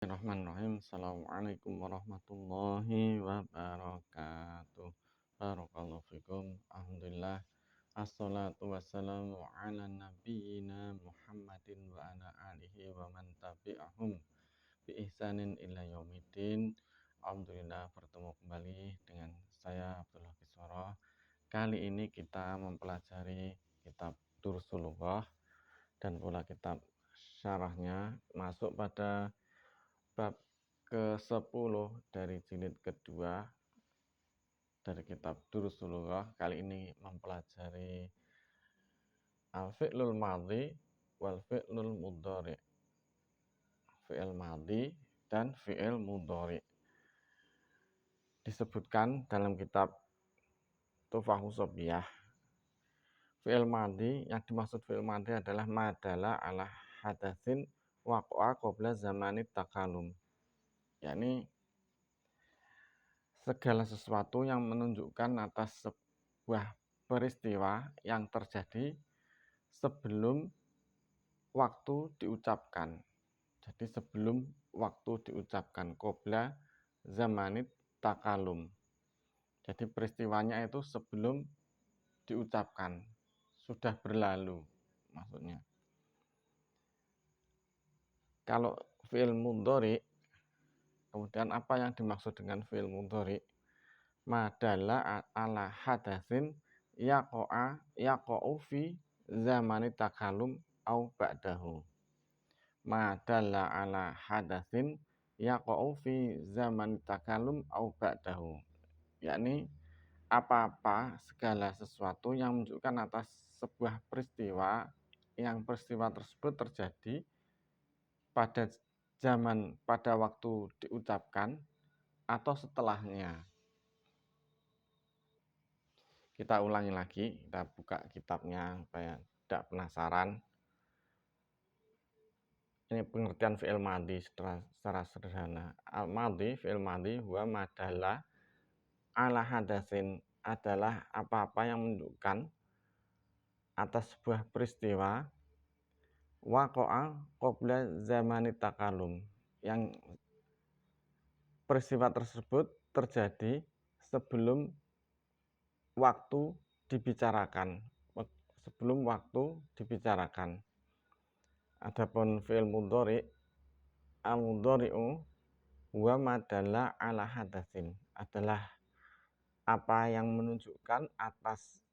Bismillahirrahmanirrahim. Assalamualaikum warahmatullahi wabarakatuh. Barakallahu fikum. Alhamdulillah. Assalatu wassalamu ala nabiyyina Muhammadin wa ala alihi wa man tabi'ahum bi ihsanin ila yaumiddin. Alhamdulillah bertemu kembali dengan saya Abdullah Kiswara. Kali ini kita mempelajari kitab Dursul Lughah dan pula kitab syarahnya, masuk pada bab ke-10 dari jilid kedua dari kitab Dursul Lughah. Kali ini mempelajari al-fi'lul madhi wal fi'lul mudhari. Fi'il madhi dan fi'il mudhari. Disebutkan dalam kitab Tuhfahus Sobiyah, fi'il madhi, yang dimaksud fi'il madhi adalah madala ala hadatsin waqa'a qabla zamanit takalum, yakni segala sesuatu yang menunjukkan atas sebuah peristiwa yang terjadi sebelum waktu diucapkan. Jadi sebelum waktu diucapkan, qabla zamanit takalum. Jadi peristiwanya itu sebelum diucapkan, sudah berlalu maksudnya. Kalau fi'il mudhari, kemudian apa yang dimaksud dengan fi'il mudhari? Madalla ala hadatsin yaqa'u fi zamani takalum au ba'dahu. Madalla ala hadatsin yaqa'u fi zamani takalum au ba'dahu, yakni apa-apa segala sesuatu yang menunjukkan atas sebuah peristiwa yang peristiwa tersebut terjadi pada waktu diucapkan atau setelahnya. Kita ulangi lagi, kita buka kitabnya supaya tidak penasaran. Ini pengertian fi'il madhi secara sederhana. Al-madhi, fi'il madhi, huwa madalla ala hadatsin, adalah apa-apa yang menunjukkan atas sebuah peristiwa waqa'a qabla zamani takalum, yang peristiwa tersebut terjadi sebelum waktu dibicarakan, Adapun fi'il mudhari, al-mudhari'u huwa madalla ala hadatsin, adalah apa yang menunjukkan atas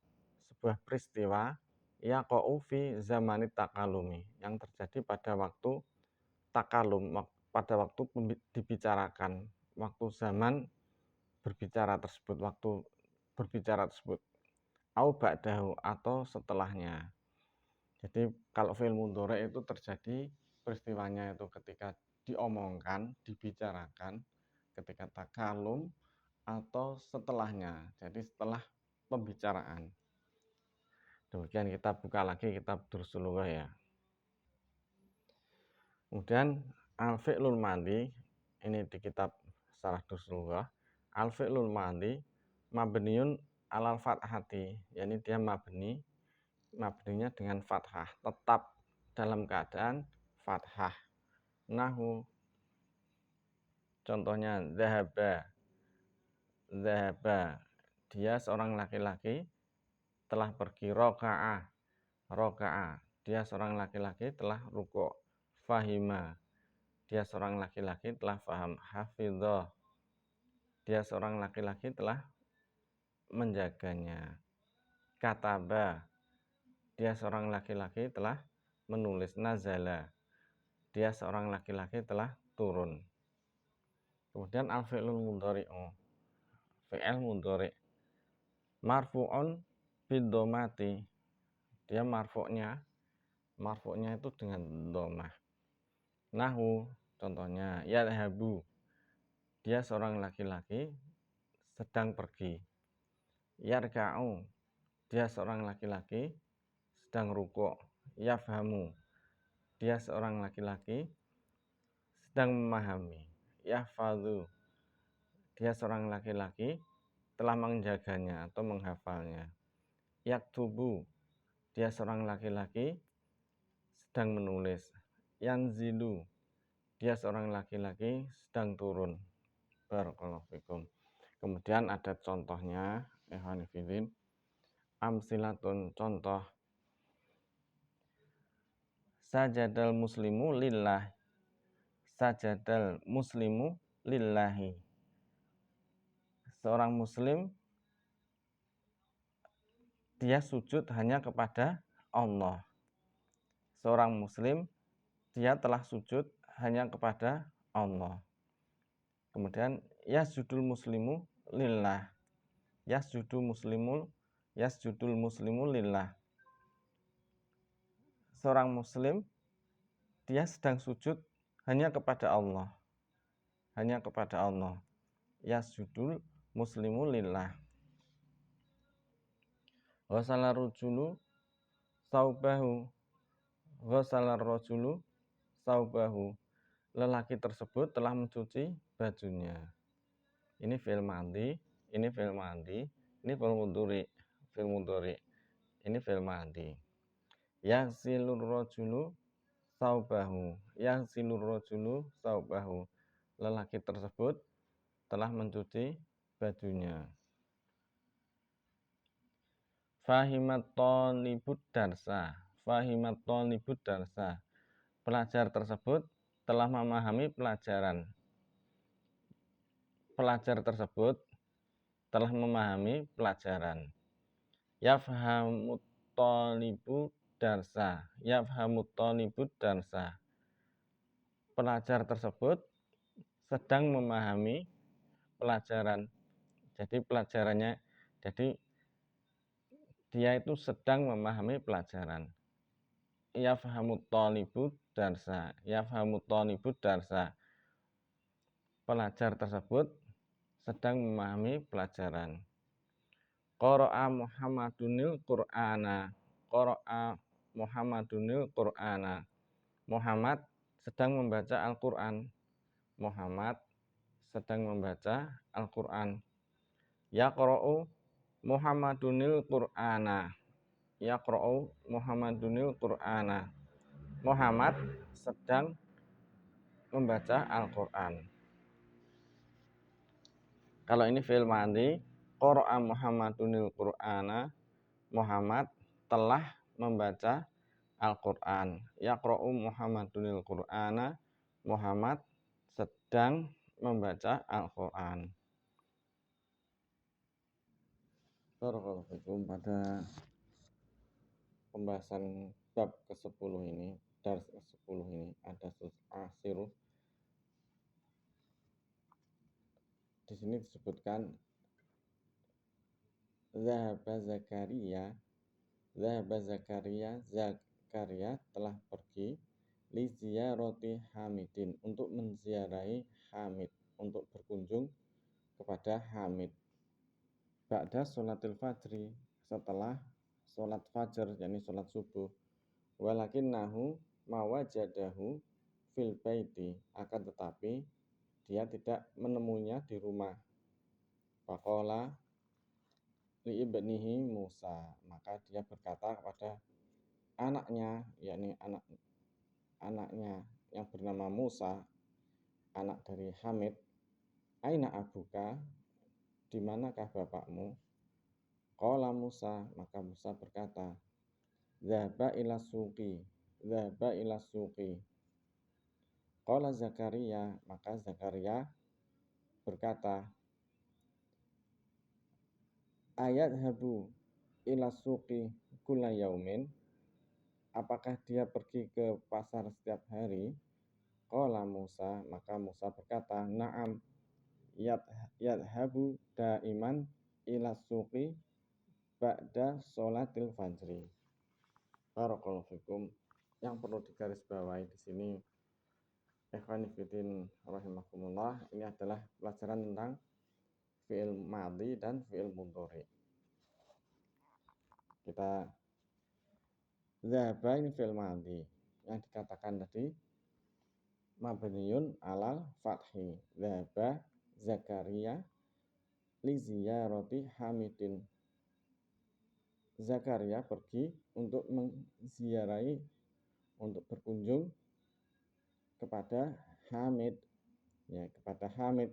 sebuah peristiwa yaqa'u fi zamani takalumi, yang terjadi pada waktu takalum, pada waktu dibicarakan, waktu zaman berbicara tersebut, au ba'dahu, atau setelahnya. Jadi kalau fi'il mudhari itu terjadi peristiwanya itu ketika diomongkan, dibicarakan, ketika takalum, atau setelahnya, jadi setelah pembicaraan. Demikian, kita buka lagi kitab Dursul Lughah ya. Kemudian al-fi'lul madhi, ini di kitab Syarah Dursul Lughah. Al-fi'lul madhi mabniun alal fathati, yakni dia mabninya dengan fathah, tetap dalam keadaan fathah. Nahu, contohnya zahaba, dia seorang laki-laki telah pergi. Roka'ah, dia seorang laki-laki telah rukuk. Fahima, dia seorang laki-laki telah faham. Hafidhah, dia seorang laki-laki telah menjaganya. Kataba, dia seorang laki-laki telah menulis. Nazala, dia seorang laki-laki telah turun. Kemudian al-fi'lul mudhari'u, fi'il mudhari' marfu'un biddomati, dia marfu'nya itu dengan dhammah. Nahu, contohnya yadhabu, dia seorang laki-laki sedang pergi. Yarka'u, dia seorang laki-laki sedang rukuk. Yafhamu, dia seorang laki-laki sedang memahami. Yahfadhu, dia seorang laki-laki telah menjaganya atau menghafalnya. Yaktubu, dia seorang laki-laki sedang menulis. Yanzilu, dia seorang laki-laki sedang turun. Barakallahu fikum. Kemudian ada contohnya, ikhwan fillah, amsilatun, contoh, sajadal muslimu lillah, sajadal muslimu lillahi. Seorang muslim dia sujud hanya kepada Allah. Seorang muslim dia telah sujud hanya kepada Allah. Kemudian yasjudul muslimu lillah, yasjudul muslimu lillah. Seorang muslim dia sedang sujud hanya kepada Allah, hanya kepada Allah. Yasjudul muslimu lillah. Ghasala rajulu saubahu, ghasala rajulu saubahu. Lelaki tersebut telah mencuci bajunya. Ini fi'il madhi, ini fi'il madhi, ini fi'il mudhari, ini fi'il madhi. Yaghsilur rajulu saubahu, yaghsilur rajulu saubahu. Lelaki tersebut telah mencuci bajunya. Fahimat talibud darsa, fahimat talibud darsa. Pelajar tersebut telah memahami pelajaran. Pelajar tersebut telah memahami pelajaran. Yafhamut talibu darsa, yafhamut talibu darsa. Pelajar tersebut sedang memahami pelajaran. Jadi pelajarannya, jadi dia itu sedang memahami pelajaran. Yafhamut talibu darsa, yafhamut talibu darsa. Pelajar tersebut sedang memahami pelajaran. Qara'a Muhammadunil Qur'ana, qara'a Muhammadunil Qur'ana. Muhammad sedang membaca Al-Qur'an. Muhammad sedang membaca Al-Qur'an. Yaqra'u Muhammadunil Qur'ana, yaqra'u Muhammadunil Qur'ana. Muhammad sedang membaca Al-Qur'an. Kalau ini fi'il madhi, qara'a Muhammadunil Qur'ana, Muhammad telah membaca Al-Qur'an. Yaqra'u Muhammadunil Qur'ana, Muhammad sedang membaca Al-Qur'an. Barakallahu pada pembahasan bab ke-10 ini, dars ke-10 ini ada asiru. Di sini disebutkan Zahaba Zakaria, Zakaria telah pergi li ziyarati Hamidin, untuk menziarahi Hamid, untuk berkunjung kepada Hamid. Ba'da sholatil fajri, setelah sholat fajar, yakni sholat subuh. Walakinnahu mawajadahu fil baiti, akan tetapi dia tidak menemunya di rumah. Faqala li ibnihi Musa, maka dia berkata kepada anaknya, yakni anaknya yang bernama Musa, anak dari Hamid, aina abuka, di manakah bapakmu? Qala Musa, maka Musa berkata, Zahaba ila suqi, Zahaba ila suqi. Qala Zakaria, maka Zakaria berkata, ayadhabu ila suqi kulla yaumin, apakah dia pergi ke pasar setiap hari? Qala Musa, maka Musa berkata, na'am, yadhabu daiman ila suqi ba'da sholatil fajri. Barakallahu fikum. Yang perlu digarisbawahi di sini, ikhwani fillah rahimakumullah, ini adalah pelajaran tentang fi'il madhi dan fi'il mudhari. Kita zahaba ini fi'il madhi yang dikatakan tadi mabniun alal fathi. Zahaba Zakaria li ziyarati Hamidin. Zakaria pergi untuk menziarahi, untuk berkunjung kepada Hamid, ya kepada Hamid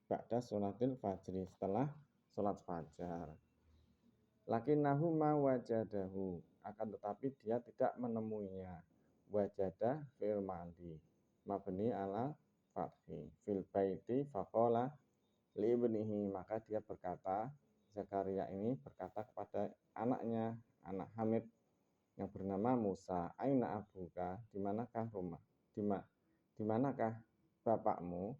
ba'da sholatil fajri, setelah sholat fajar. Lakinnahu ma wajadahu, akan tetapi dia tidak menemuinya. Wajada fil madi mabni ala fathi fil baiti faqala li ibnihi, maka dia berkata, Zakaria ini berkata kepada anaknya, anak Hamid yang bernama Musa, aina abuka, di manakah rumah, di manakah bapakmu?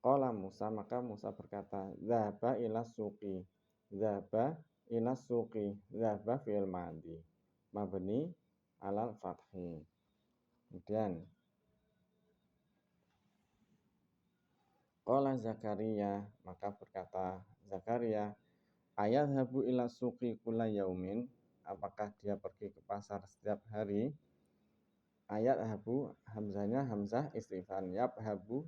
Qala Musa, maka Musa berkata, dzahaba ila suqi, dzahaba ila suqi, dzahaba fi'il madi mabni alal fathi. Kemudian qala Zakaria, maka berkata Zakaria, ayadhabu ila suqi kulla yaumin, apakah dia pergi ke pasar setiap hari? Ayadhabu, hamzahnya hamzah istifham, yadhabu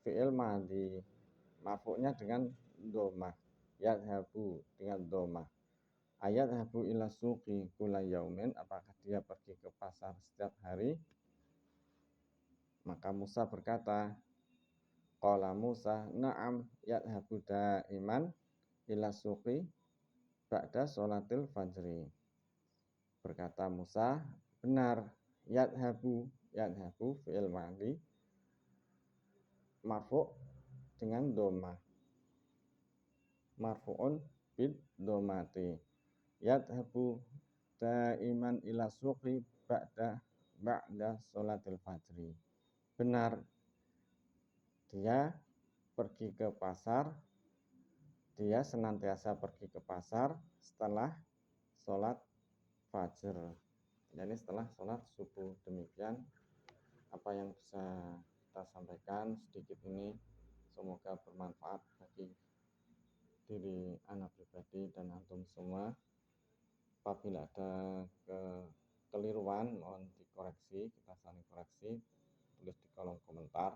fi'il madi, maf'ulnya dengan dhamma, yadhabu dengan dhamma. Ayadhabu ila suqi kulla yaumin, apakah dia pergi ke pasar setiap hari? Maka Musa berkata, qala Musa, na'am yadhabu da'iman ila suqi ba'da sholatil fajri. Berkata Musa, benar, yadhabu fi'il madi marfu' dengan dhamma, marfu'un bid dhammati, yadhabu da'iman ila suqi ba'da sholatil fajri. Benar, dia pergi ke pasar, dia senantiasa pergi ke pasar setelah sholat fajar, jadi setelah sholat subuh. Demikian apa yang bisa kita sampaikan sedikit ini, semoga bermanfaat bagi diri anak pribadi dan antum semua. Apabila ada kekeliruan mohon dikoreksi, kita saling koreksi, tulis di kolom komentar.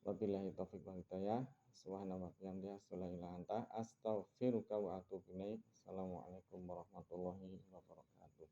Wabillahi taufiq wal hidayah. Subhanallah wa bihamdihi, la ilaha illa anta, astaghfiruka wa atubu ilaik. Assalamualaikum warahmatullahi wabarakatuh.